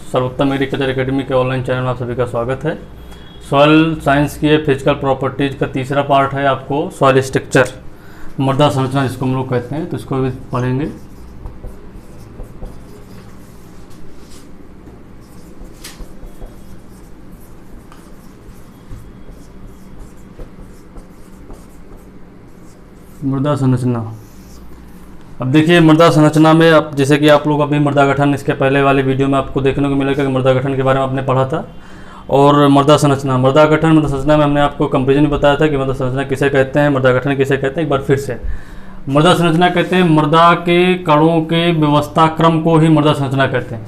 सर्वोत्तम agriculture academy के online channel में आप सभी का स्वागत है। सॉइल साइंस की फिजिकल प्रॉपर्टीज़ का तीसरा पार्ट है आपको सॉइल स्ट्रक्चर, मृदा संरचना जिसको हम लोग कहते हैं, तो इसको भी पढ़ेंगे। मृदा संरचना। अब देखिए मृदा संरचना में अब जैसे कि आप लोग अभी मृदा गठन, इसके पहले वाले वीडियो में आपको देखने को मिलेगा कि मृदा गठन के बारे में आपने पढ़ा था, और मृदा संरचना, मृदा गठन, मृदा संरचना में हमने आपको कंपेरिजन भी बताया था कि मृदा संरचना किसे कहते हैं, मृदा गठन किसे कहते हैं। एक बार फिर से मृदा संरचना कहते हैं मृदा के कणों के व्यवस्था क्रम को ही मृदा संरचना कहते हैं।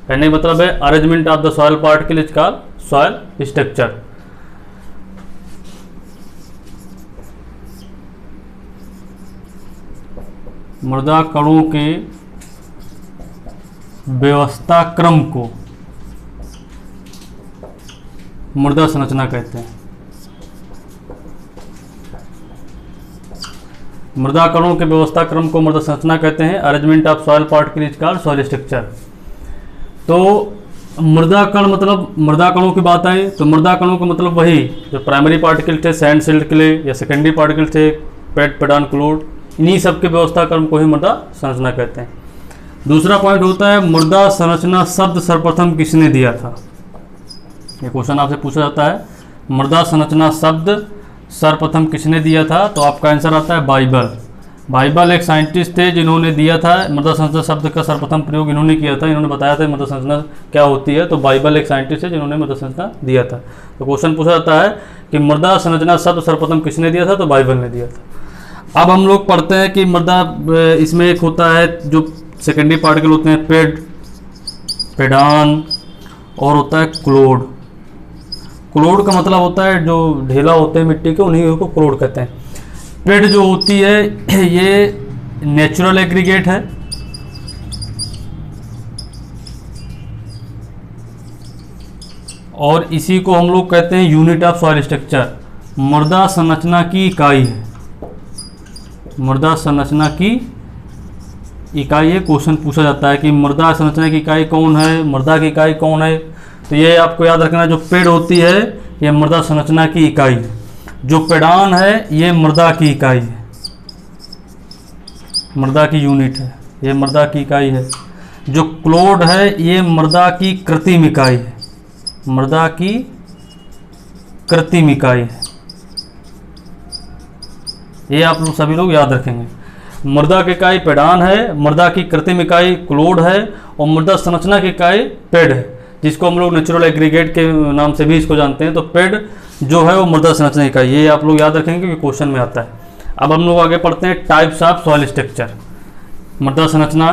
कहने का मतलब है arrangement of the soil particle is called soil structure. मृदा कणों के व्यवस्था क्रम को मृदा संरचना कहते हैं। मृदा कणों के व्यवस्था क्रम को मृदा संरचना कहते हैं। Arrangement of soil particle is called soil structure. तो मृदा कण मतलब मृदा कणों की बात आए तो मृदा कणों का मतलब वही जो प्राइमरी पार्टिकल थे, सैंड सिल्ट क्ले, या सेकेंडरी पार्टिकल थे, पेट पेडान क्लोड, इन्हीं सब के व्यवस्था क्रम को ही मृदा संरचना कहते हैं। दूसरा पॉइंट होता है मृदा संरचना शब्द सर्वप्रथम किसने दिया था। ये क्वेश्चन आपसे पूछा जाता है, मृदा संरचना शब्द सर्वप्रथम किसने दिया था, तो आपका आंसर आता है बाइबल। बाइबल एक साइंटिस्ट थे जिन्होंने दिया था मृदा संरचना शब्द का सर्वप्रथम प्रयोग इन्होंने किया था। इन्होंने बताया था मृदा संरचना क्या होती है, तो बाइबल एक साइंटिस्ट है जिन्होंने मृदा संरचना दिया था। तो क्वेश्चन पूछा जाता है कि मृदा संरचना शब्द सर्वप्रथम किसने दिया था, तो बाइबल ने दिया था। अब हम लोग पढ़ते हैं कि मृदा, इसमें एक होता है जो सेकेंडरी पार्टिकल होते हैं पेड, पेडान, और होता है क्लोड। क्लोड का मतलब होता है जो ढेला होते हैं मिट्टी के, उन्हीं को क्लोड कहते हैं। पेड जो होती है ये नेचुरल एग्रीगेट है, और इसी को हम लोग कहते हैं यूनिट ऑफ सॉइल स्ट्रक्चर। मृदा संरचना की इकाई है, मृदा संरचना की इकाई। ये क्वेश्चन पूछा जाता है कि मृदा संरचना की इकाई कौन है, मृदा की इकाई कौन है, तो ये आपको याद रखना, जो पेड़ होती है ये मृदा संरचना की इकाई है, जो पेड़ान है ये मृदा की इकाई है, मृदा की यूनिट है, ये मृदा की इकाई है। जो क्लोड है ये मृदा की कृत्रिम इकाई है, मृदा की कृत्रिम इकाई है। ये आप लोग सभी लोग याद रखेंगे। मृदा की इकाई पेडान है, मृदा की कृत्रिम इकाई क्लोड है, और मृदा संरचना की इकाई पेड है, जिसको हम लोग नेचुरल एग्रीगेट के नाम से भी इसको जानते हैं। तो पेड जो है वो मृदा संरचना इकाई, ये आप लोग याद रखेंगे क्योंकि क्वेश्चन में आता है। अब हम लोग आगे पढ़ते हैं टाइप्स ऑफ सॉइल स्ट्रक्चर। मृदा संरचना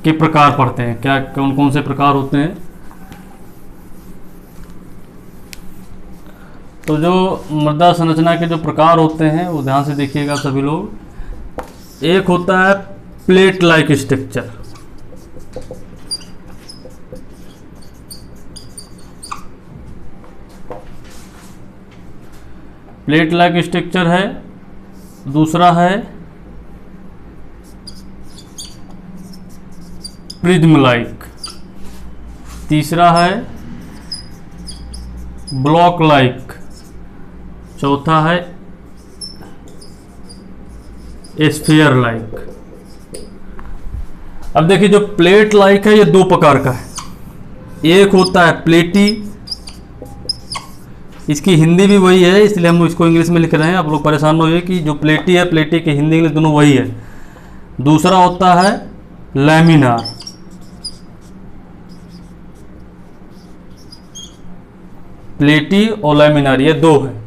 के प्रकार पढ़ते हैं, क्या कौन कौन से प्रकार होते हैं। तो जो मृदा संरचना के जो प्रकार होते हैं वो ध्यान से देखिएगा सभी लोग। एक होता है plate like structure. Plate like structure है। दूसरा है प्रिज्म लाइक। तीसरा है ब्लॉक लाइक। चौथा है स्फीयर लाइक। अब देखिए जो प्लेट लाइक है ये दो प्रकार का है। एक होता है प्लेटी, इसकी हिंदी भी वही है इसलिए हम इसको इंग्लिश में लिख रहे हैं, आप लोग परेशान हो कि जो प्लेटी है प्लेटी की हिंदी इंग्लिश दोनों वही है। दूसरा होता है लैमिनार। प्लेटी और लैमिनार ये दो है।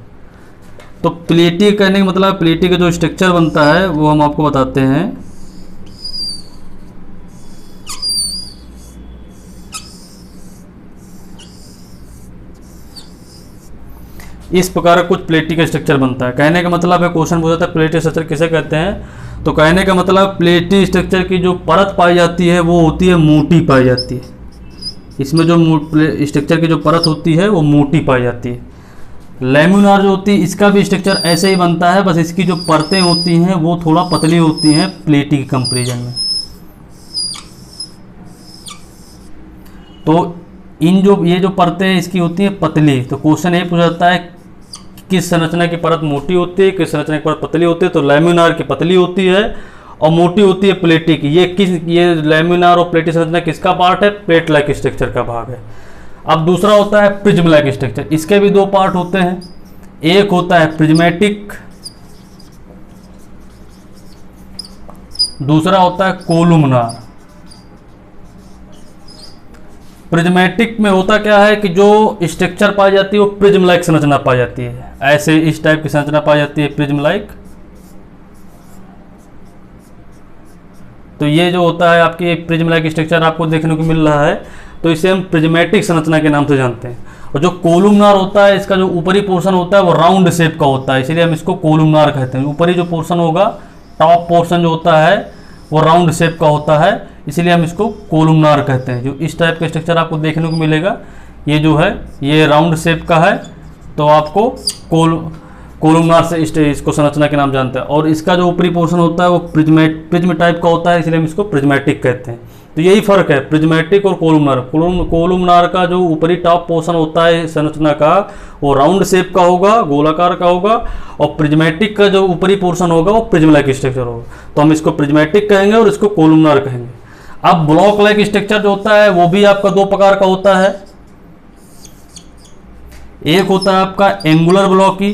तो प्लेटी कहने का मतलब प्लेटी का जो स्ट्रक्चर बनता है वो हम आपको बताते हैं। इस प्रकार का कुछ प्लेटी का स्ट्रक्चर बनता है। कहने का मतलब है, क्वेश्चन पूछा था प्लेटी स्ट्रक्चर किसे कहते हैं, तो कहने का मतलब प्लेटी स्ट्रक्चर की जो परत पाई जाती है वो होती है मोटी पाई जाती है। इसमें जो स्ट्रक्चर की जो परत होती है वो मोटी पाई जाती है। लैमिनार जो होती है इसका भी स्ट्रक्चर ऐसे ही बनता है, बस इसकी जो परतें होती हैं वो थोड़ा पतली होती हैं प्लेटी के कंपेरिजन में। तो ये जो परतें हैं इसकी होती हैं पतली। तो क्वेश्चन ये पूछा जाता है किस संरचना की परत मोटी होती है, किस संरचना की परत पतली होती है। तो लैमिनार की पतली होती है और मोटी होती है प्लेटी की। ये लैमिनार और प्लेटी संरचना किसका पार्ट है? प्लेट लाइक स्ट्रक्चर का भाग है। अब दूसरा होता है प्रिज्म लाइक स्ट्रक्चर। इसके भी दो पार्ट होते हैं, एक होता है प्रिज्मेटिक, दूसरा होता है कोलुमनार। प्रिज्मेटिक में होता क्या है कि जो स्ट्रक्चर पाई जाती है वो प्रिज्म लाइक संरचना पाई जाती है, ऐसे इस टाइप की संरचना पाई जाती है प्रिज्म लाइक। तो ये जो होता है आपकी प्रिज्म लाइक स्ट्रक्चर आपको देखने को मिल रहा है, तो इसे हम प्रिज्मेटिक संरचना के नाम से जानते हैं। और जो कोलुमनार होता है इसका जो ऊपरी पोर्शन होता है वो राउंड शेप का होता है, इसलिए हम इसको कोलुमनार कहते हैं। ऊपरी जो पोर्शन होगा, टॉप पोर्शन जो होता है वो राउंड शेप का होता है, इसीलिए हम इसको कोलुमनार कहते हैं। जो इस टाइप का स्ट्रक्चर आपको देखने को मिलेगा ये जो है ये राउंड शेप का है, तो आपको कोलुमनार से इसको संरचना के नाम जानते हैं। और इसका जो ऊपरी पोर्शन होता है वो प्रिज्म टाइप का होता है, इसलिए हम इसको प्रिज्मेटिक कहते हैं। तो यही फर्क है प्रिज्मेटिक और कोलुमनार। कोलुमनार का जो ऊपरी टॉप पोर्शन होता है संरचना का वो राउंड शेप का होगा, गोलाकार का होगा, और प्रिज्मेटिक का जो ऊपरी पोर्शन होगा वो प्रिज्म लाइक स्ट्रक्चर होगा। तो हम इसको प्रिज्मेटिक कहेंगे और इसको कोलुमनार कहेंगे। अब ब्लॉक लाइक स्ट्रक्चर जो होता है वो भी आपका दो प्रकार का होता है, एक होता है आपका एंगुलर ब्लॉकी,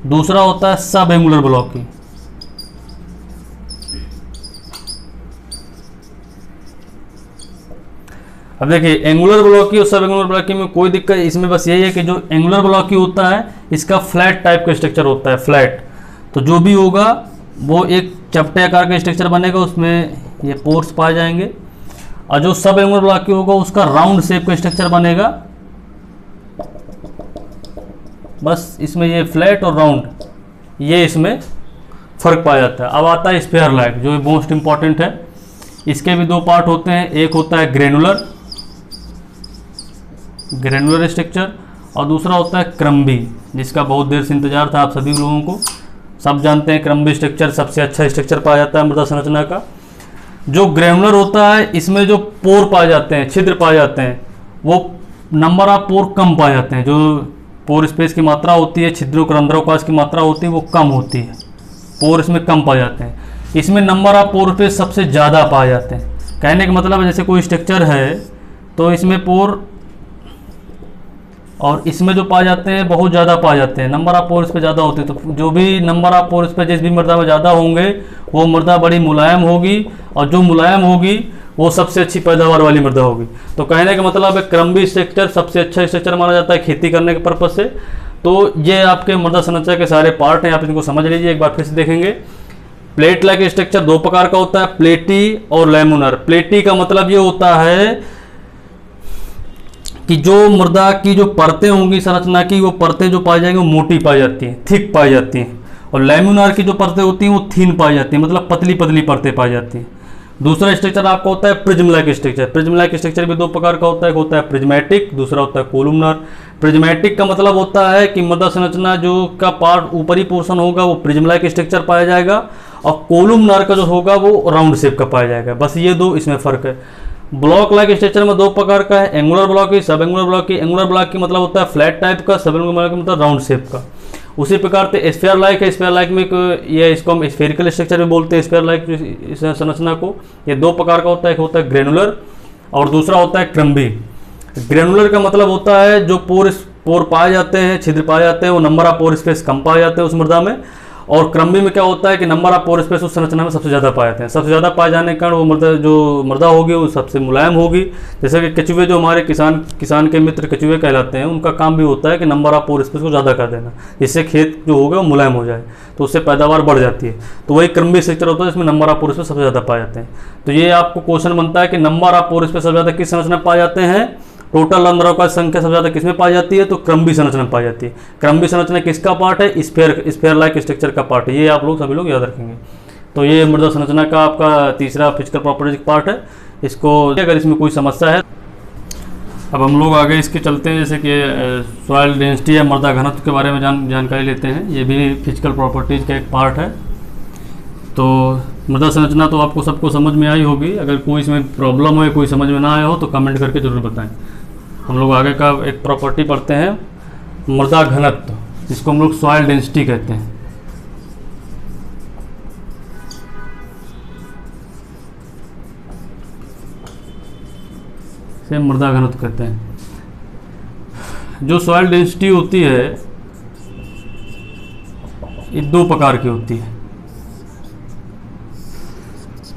दूसरा होता है सब एंगुलर ब्लॉकी। अब देखिए एंगुलर ब्लॉकी और सब एंगुलर ब्लॉकी में कोई दिक्कत इसमें बस यही है कि जो एंगुलर ब्लॉकी होता है इसका फ्लैट टाइप का स्ट्रक्चर होता है, फ्लैट। तो जो भी होगा वो एक चपटे आकार का स्ट्रक्चर बनेगा, उसमें ये पोर्स पाए जाएंगे। और जो सब एंगुलर ब्लॉकी होगा उसका राउंड शेप का स्ट्रक्चर बनेगा, बस इसमें ये फ्लैट और राउंड ये इसमें फर्क पाया जाता है। अब आता है स्फीयर लाइक, जो मोस्ट इंपॉर्टेंट है। इसके भी दो पार्ट होते हैं, एक होता है ग्रेनुलर स्ट्रक्चर और दूसरा होता है क्रम्बी, जिसका बहुत देर से इंतजार था आप सभी लोगों को। सब जानते हैं क्रम्बी स्ट्रक्चर सबसे अच्छा स्ट्रक्चर पाया जाता है मृदा संरचना का। जो ग्रेनुलर होता है इसमें जो पोर पाए जाते हैं, छिद्र पाए जाते हैं, वो नंबर ऑफ पोर कम पाए जाते हैं। जो पोर स्पेस की मात्रा होती है, छिद्रों रंध्रावकाश की मात्रा होती है वो कम होती है, पोर इसमें कम पाए जाते हैं। इसमें नंबर ऑफ पोर स्पेस सबसे ज़्यादा पाए जाते हैं। कहने का मतलब है जैसे कोई स्ट्रक्चर है तो इसमें पोर और इसमें जो पाए जाते हैं बहुत ज़्यादा पाए जाते हैं, नंबर ऑफ पोर स्पेस ज़्यादा होते हैं। तो जो भी नंबर ऑफ पोर स्पेस जिस भी मृदा में ज़्यादा होंगे वो मृदा बड़ी मुलायम होगी, और जो मुलायम होगी वो सबसे अच्छी पैदावार वाली मृदा होगी। तो कहने का मतलब है क्रम्बी स्ट्रक्चर सबसे अच्छा स्ट्रक्चर माना जाता है खेती करने के पर्पज से। तो ये आपके मृदा संरचना के सारे पार्ट हैं, आप इनको समझ लीजिए। एक बार फिर से देखेंगे, प्लेट लाइक स्ट्रक्चर दो प्रकार का होता है, प्लेटी और लैमिनार। प्लेटी का मतलब ये होता है कि जो मृदा की जो परतें होंगी संरचना की, वो परतें जो पाई जाएंगी वो मोटी पाई जाती हैं, थिक पाई जाती हैं। और लैमिनार की जो परतें होती हैं वो थीन पाई जाती हैं, मतलब पतली पतली परतें पाई जाती हैं। दूसरा स्ट्रक्चर आपका होता है prism like structure. Prism like prismatic भी दो प्रकार का होता है, एक होता है प्रिज्मेटिक, दूसरा होता है कोलुमनार। प्रिज्मेटिक का मतलब होता है कि मृदा संरचना जो का पार्ट ऊपरी पोर्शन होगा वो प्रिज्म लाइक स्ट्रक्चर पाया जाएगा, और कोलुमनार का जो होगा वो राउंड शेप का पाया जाएगा। बस ये दो इसमें फर्क है। ब्लॉक लाइक स्ट्रक्चर में दो प्रकार का है, एंगुलर ब्लॉक, सब एंगुलर ब्लॉक। एंगुलर ब्लॉक की मतलब होता है फ्लैट टाइप का, सब एंगुलर ब्लॉक मतलब राउंड शेप का। उसी प्रकार से स्फीयर लाइक है, स्फीयर लाइक में ये इसको हम स्फेरिकल स्ट्रक्चर भी बोलते हैं। स्फीयर लाइक संरचना को ये दो प्रकार का होता है, एक होता है ग्रेनुलर और दूसरा होता है क्रम्बी। ग्रेनुलर का मतलब होता है जो पोर पाए जाते हैं, छिद्र पाए जाते हैं, वो नंबर ऑफ पोर स्पेस कम पाए जाते हैं उस मृदा में। और क्रम्बी में क्या होता है कि नंबर ऑफ पोर स्पेस उस संरचना में सबसे ज़्यादा पाए जाते हैं। सबसे ज़्यादा पाए जाने के कारण वो मृदा होगी वो सबसे मुलायम होगी। जैसे कि केचुए जो हमारे किसान के मित्र केचुए कहलाते हैं, उनका काम भी होता है कि नंबर ऑफ पोर स्पेस को ज़्यादा कर देना, जिससे खेत जो होगा वो मुलायम हो जाए, तो उससे पैदावार बढ़ जाती है। तो वही क्रम्बी स्ट्रक्चर होता है जिसमें नंबर ऑफ पोर स्पेस सबसे ज़्यादा पाए जाते हैं। तो ये आपको क्वेश्चन बनता है कि नंबर ऑफ पोर स्पेस सबसे ज़्यादा किस संरचना में पाए जाते हैं, टोटल रंध्रों का संख्या सबसे ज़्यादा किसमें पाई जाती है, तो क्रम्बी संरचना में पाई जाती है। क्रम्बी संरचना किसका पार्ट है, स्फीयर लाइक स्ट्रक्चर का पार्ट है। ये आप लोग सभी लोग याद रखेंगे। तो ये मृदा संरचना का आपका तीसरा फिजिकल प्रॉपर्टीज पार्ट है। इसको अगर इसमें कोई समस्या है, अब हम लोग आगे इसके चलते हैं। जैसे कि सॉइल डेंसिटी या मृदा घनत्व के बारे में जानकारी लेते हैं। ये भी फिजिकल प्रॉपर्टीज का एक पार्ट है। तो मृदा संरचना तो आपको सबको समझ में आई होगी। अगर कोई इसमें प्रॉब्लम हो, कोई समझ में ना आया हो तो कमेंट करके ज़रूर बताएं। हम लोग आगे का एक प्रॉपर्टी पढ़ते हैं, मृदा घनत्व, जिसको हम लोग सॉइल डेंसिटी कहते हैं। इसे मृदा घनत्व कहते हैं। जो सॉइल डेंसिटी होती है ये दो प्रकार की होती है।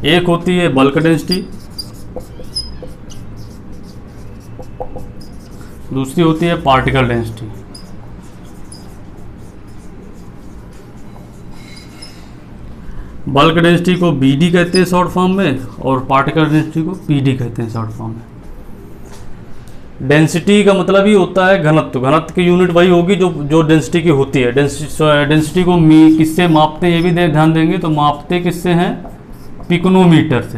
एक होती है बल्क डेंसिटी, दूसरी होती है पार्टिकल डेंसिटी। बल्क डेंसिटी को बीडी कहते हैं शॉर्ट फॉर्म में, और पार्टिकल डेंसिटी को पीडी कहते हैं शॉर्ट फॉर्म में। डेंसिटी का मतलब ही होता है घनत्व। घनत्व की यूनिट वही होगी जो डेंसिटी की होती है। डेंसिटी को किससे मापते हैं ये भी ध्यान देंगे। तो मापते किससे हैं? पिकोनोमीटर से।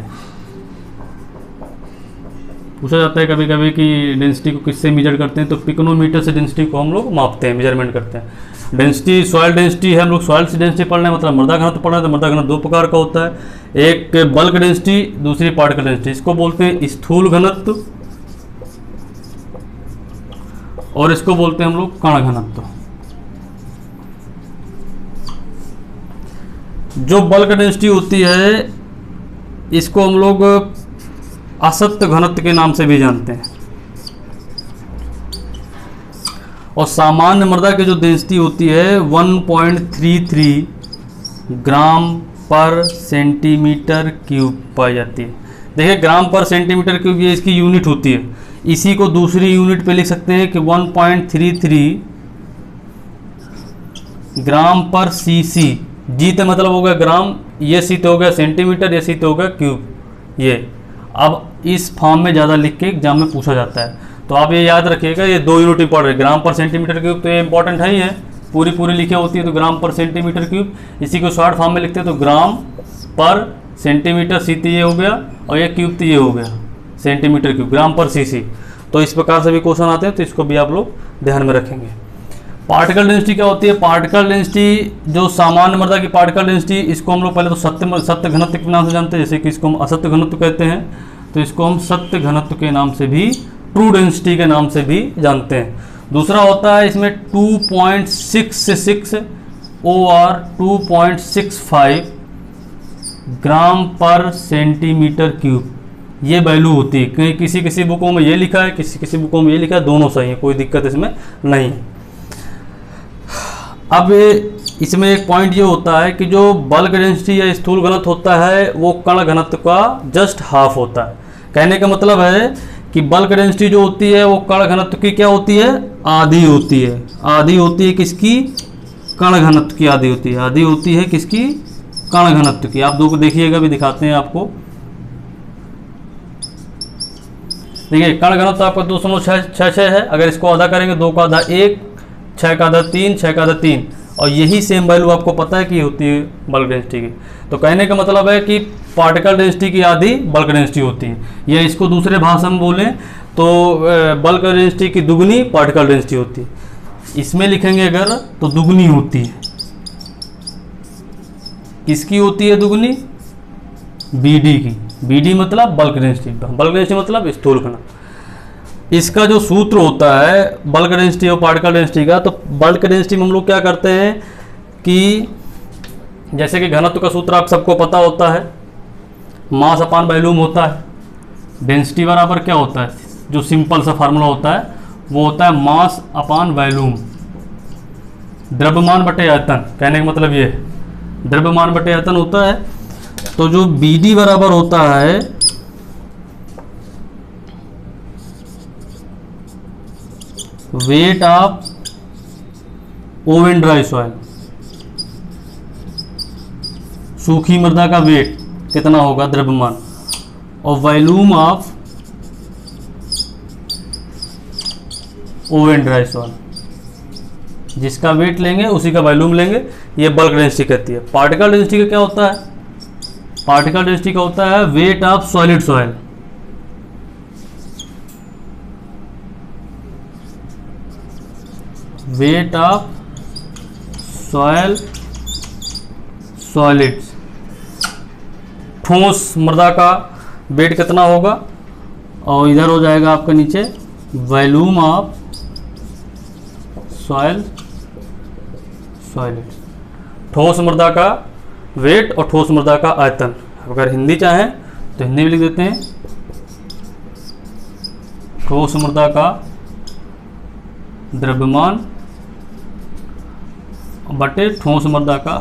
पूछा जाता है कभी कभी कि डेंसिटी को किससे मेजर करते हैं, तो पिकोनोमीटर से डेंसिटी को हम लोग मापते हैं, मेजरमेंट करते हैं। डेंसिटी सॉइल डेंसिटी है, हम लोग सॉइल से डेंसिटी पढ़ रहे हैं, मतलब मृदा घनत्व पढ़ रहे हैं। तो मृदा घनत्व दो प्रकार का होता है, एक बल्क डेंसिटी, दूसरी पार्टिकल डेंसिटी। इसको बोलते हैं स्थूल घनत्व और इसको बोलते हैं हम लोग कण घनत्व। जो बल्क डेंसिटी होती है इसको हम लोग असत्य घनत्व के नाम से भी जानते हैं। और सामान्य मृदा की जो डेंसिटी होती है 1.33 ग्राम पर सेंटीमीटर क्यूब पाई जाती है। देखिए ग्राम पर सेंटीमीटर क्यूब ये इसकी यूनिट होती है। इसी को दूसरी यूनिट पे लिख सकते हैं कि 1.33 ग्राम पर सीसी। जी तो मतलब हो गया ग्राम, ये सी तो हो गया सेंटीमीटर, ये सी तो हो गया क्यूब। ये अब इस फॉर्म में ज़्यादा लिख के एग्जाम में पूछा जाता है, तो आप ये याद रखिएगा। ये दो यूनिट इंपॉर्टेंट, ग्राम पर सेंटीमीटर क्यूब तो ये इंपॉर्टेंट है ही है, पूरी लिखी होती है तो ग्राम पर सेंटीमीटर क्यूब। इसी को शॉर्ट फॉर्म में लिखते हैं तो ग्राम पर सेंटीमीटर, सी तो ये हो गया, और ये क्यूब तो ये हो गया सेंटीमीटर क्यूब, ग्राम पर सीसी। तो इस प्रकार से भी क्वेश्चन आते हैं, तो इसको भी आप लोग ध्यान में रखेंगे। पार्टिकल डेंसिटी क्या होती है? पार्टिकल डेंसिटी जो सामान्य मृदा की पार्टिकल डेंसिटी, इसको हम लोग पहले तो सत्य घनत्व के नाम से जानते हैं, जैसे कि इसको हम असत्य घनत्व कहते हैं, तो इसको हम सत्य घनत्व के नाम से भी, ट्रू डेंसिटी के नाम से भी जानते हैं। दूसरा होता है इसमें 2.66 और 2.65 ग्राम पर सेंटीमीटर क्यूब, ये वैल्यू होती है। कहीं किसी बुकों में ये लिखा है, किसी बुकों में ये लिखा है, दोनों सही है, कोई दिक्कत इसमें नहीं है। अब इसमें एक पॉइंट ये होता है कि जो बल्क डेंसिटी या स्थूल घनत्व होता है वो कण घनत्व का जस्ट हाफ होता है। कहने का मतलब है कि बल्क डेंसिटी जो होती है वो कण घनत्व की क्या होती है? आधी होती है। आधी होती है किसकी? कण घनत्व की आधी होती है। आधी होती है किसकी? कण घनत्व की। आप दो को देखिएगा, भी दिखाते हैं आपको। देखिए कण घनत्व आपका 2.66 है। अगर इसको आधा करेंगे, 2 का आधा 1, 6 का आधा 3, 6 का आधा 3, और यही सेम वैल्यू आपको पता है कि होती है बल्क डेंसिटी की। तो कहने का मतलब है कि पार्टिकल डेंसिटी की आधी बल्क डेंसिटी होती है, या इसको दूसरे भाषा में बोलें तो बल्क डेंसिटी की दुगनी पार्टिकल डेंसिटी होती है। इसमें लिखेंगे अगर तो दुगनी होती है। किसकी होती है दुगनी? बीडी की। बीडी मतलब बल्क डेंसिटी, बल्क डेंसिटी मतलब स्थूल घनत्व। इसका जो सूत्र होता है बल्क डेंसिटी और पार्टिकल डेंसिटी का, तो बल्क डेंसिटी में हम लोग क्या करते हैं कि जैसे कि घनत्व का सूत्र आप सबको पता होता है, मास अपान वॉल्यूम होता है। डेंसिटी बराबर क्या होता है? जो सिंपल सा फार्मूला होता है वो होता है मास अपान वॉल्यूम, द्रव्यमान बटे आयतन। कहने का मतलब ये द्रव्यमान बटे आयतन होता है। तो जो बीडी बराबर होता है weight of oven dry soil, सूखी मृदा का वेट कितना होगा द्रव्यमान, और volume of oven dry soil, जिसका वेट लेंगे उसी का वॉल्यूम लेंगे, ये बल्क डेंसिटी कहती है। पार्टिकल डेंसिटी का क्या होता है? पार्टिकल डेंसिटी का होता है weight of solid soil, weight of soil solids, ठोस मृदा का वेट कितना होगा, और इधर हो जाएगा आपका नीचे वॉल्यूम ऑफ सॉइल सॉइलेज, ठोस मृदा का वेट और ठोस मृदा का आयतन। अगर हिंदी चाहें तो हिंदी में लिख देते हैं ठोस मृदा का द्रव्यमान बटे ठोस मृदा का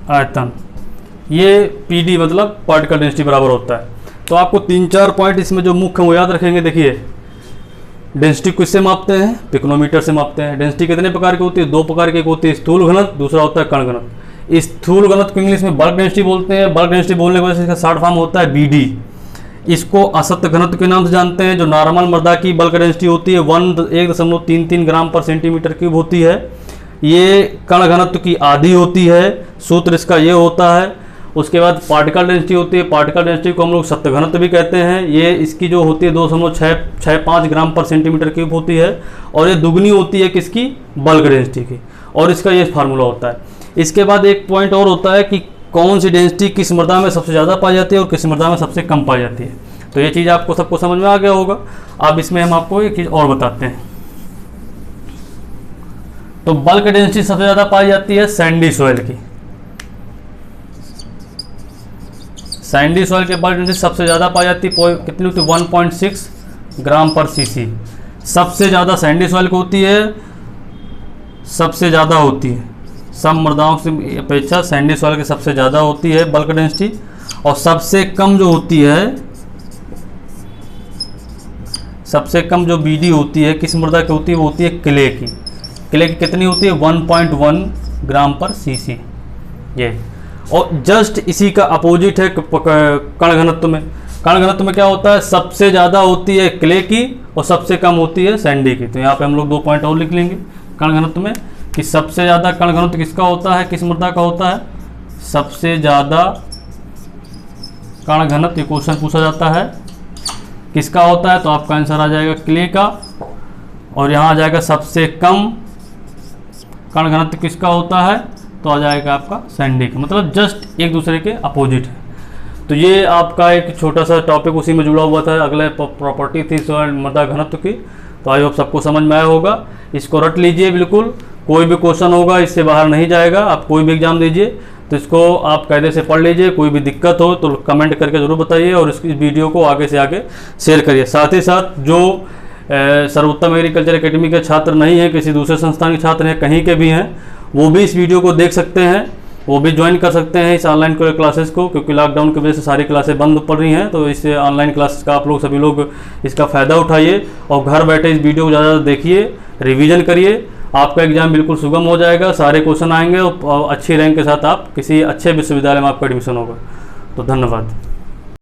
आयतन, ये PD मतलब पार्टिकल डेंसिटी बराबर होता है। तो आपको 3-4 पॉइंट इसमें जो मुख्य वो याद रखेंगे। देखिए, डेंसिटी किससे मापते हैं, पिकोनोमीटर से मापते हैं। डेंसिटी कितने प्रकार की होती है, 2 प्रकार की, एक होती है स्थूल घनत्व, दूसरा होता है कण घनत्व। स्थूल घनत्व को इंग्लिश में बल्क डेंसिटी बोलते हैं। बल्क डेंसिटी बोलने की वजह से इसका शॉर्ट फॉर्म होता है BD। इसको असत्य घनत्व के नाम से जानते हैं। जो नॉर्मल मृदा की बल्क डेंसिटी होती है 1.33 ग्राम पर सेंटीमीटर क्यूब होती है। ये कण घनत्व की आधी होती है, सूत्र इसका ये होता है। उसके बाद पार्टिकल डेंसिटी होती है। पार्टिकल डेंसिटी को हम लोग सत्य घनत्व भी कहते हैं। ये इसकी जो होती है 2.65 ग्राम पर सेंटीमीटर क्यूब होती है, और ये दुगनी होती है किसकी, बल्क डेंसिटी की, और इसका ये फार्मूला होता है। इसके बाद एक पॉइंट और होता है कि कौन सी डेंसिटी किस मृदा में सबसे ज़्यादा पाई जाती है और किस मृदा में सबसे कम पाई जाती है। तो ये चीज़ आपको सबको समझ में आ गया होगा। अब इसमें हम आपको एक चीज़ और बताते हैं। तो बल्क डेंसिटी सबसे ज़्यादा पाई जाती है सैंडी सॉइल की। सैंडी सॉइल के बल्क डेंसिटी सबसे ज़्यादा पाई जाती है, कितनी होती है, 1.6 ग्राम पर सीसी। सबसे ज़्यादा सैंडी सॉइल को होती है, सबसे ज़्यादा होती है, सब मृदाओं से अपेक्षा सैंडी सॉइल की सबसे ज़्यादा होती है बल्क डेंसिटी। और सबसे कम जो होती है, सबसे कम जो BD होती है किस मृदा की होती है, वो होती है क्ले की। क्ले की कितनी होती है, 1.1 ग्राम पर सीसी। ये और जस्ट इसी का अपोजिट है कण घनत्व में। कण घनत्व में क्या होता है, सबसे ज़्यादा होती है क्ले की और सबसे कम होती है सैंडी की। तो यहाँ पे हम लोग 2 पॉइंट और लिख लेंगे कण घनत्व में कि सबसे ज़्यादा कण घनत्व किसका होता है, किस मृदा का होता है, सबसे ज़्यादा कण घनत्व क्वेश्चन पूछा जाता है किसका होता है, तो आपका आंसर आ जाएगा क्ले का। और यहाँ आ जाएगा सबसे कम कण घनत्व किसका होता है, तो आ जाएगा आपका सैंडी का। मतलब जस्ट एक दूसरे के अपोजिट है। तो ये आपका एक छोटा सा टॉपिक उसी में जुड़ा हुआ था। अगले प्रॉपर्टी थी मृदा घनत्व की। तो आई होप सबको समझ में आया होगा। इसको रट लीजिए बिल्कुल, कोई भी क्वेश्चन होगा इससे बाहर नहीं जाएगा। आप कोई भी एग्जाम दीजिए तो इसको आप कायदे से पढ़ लीजिए। कोई भी दिक्कत हो तो कमेंट करके ज़रूर बताइए, और इस वीडियो को आगे से आगे शेयर करिए। साथ ही साथ जो सर्वोत्तम एग्रीकल्चर एकेडमी के छात्र नहीं हैं, किसी दूसरे संस्थान के छात्र हैं, कहीं के भी हैं, वो भी इस वीडियो को देख सकते हैं, वो भी ज्वाइन कर सकते हैं इस ऑनलाइन क्लासेस को। क्योंकि लॉकडाउन की वजह से सारी क्लासेस बंद पड़ रही हैं, तो इस ऑनलाइन क्लासेस का आप लोग सभी लोग इसका फ़ायदा उठाइए और घर बैठे इस वीडियो को ज़्यादा देखिए, रिवीजन करिए। आपका एग्जाम बिल्कुल सुगम हो जाएगा, सारे क्वेश्चन आएंगे और अच्छी रैंक के साथ आप किसी अच्छे विश्वविद्यालय में आपका एडमिशन होगा। तो धन्यवाद।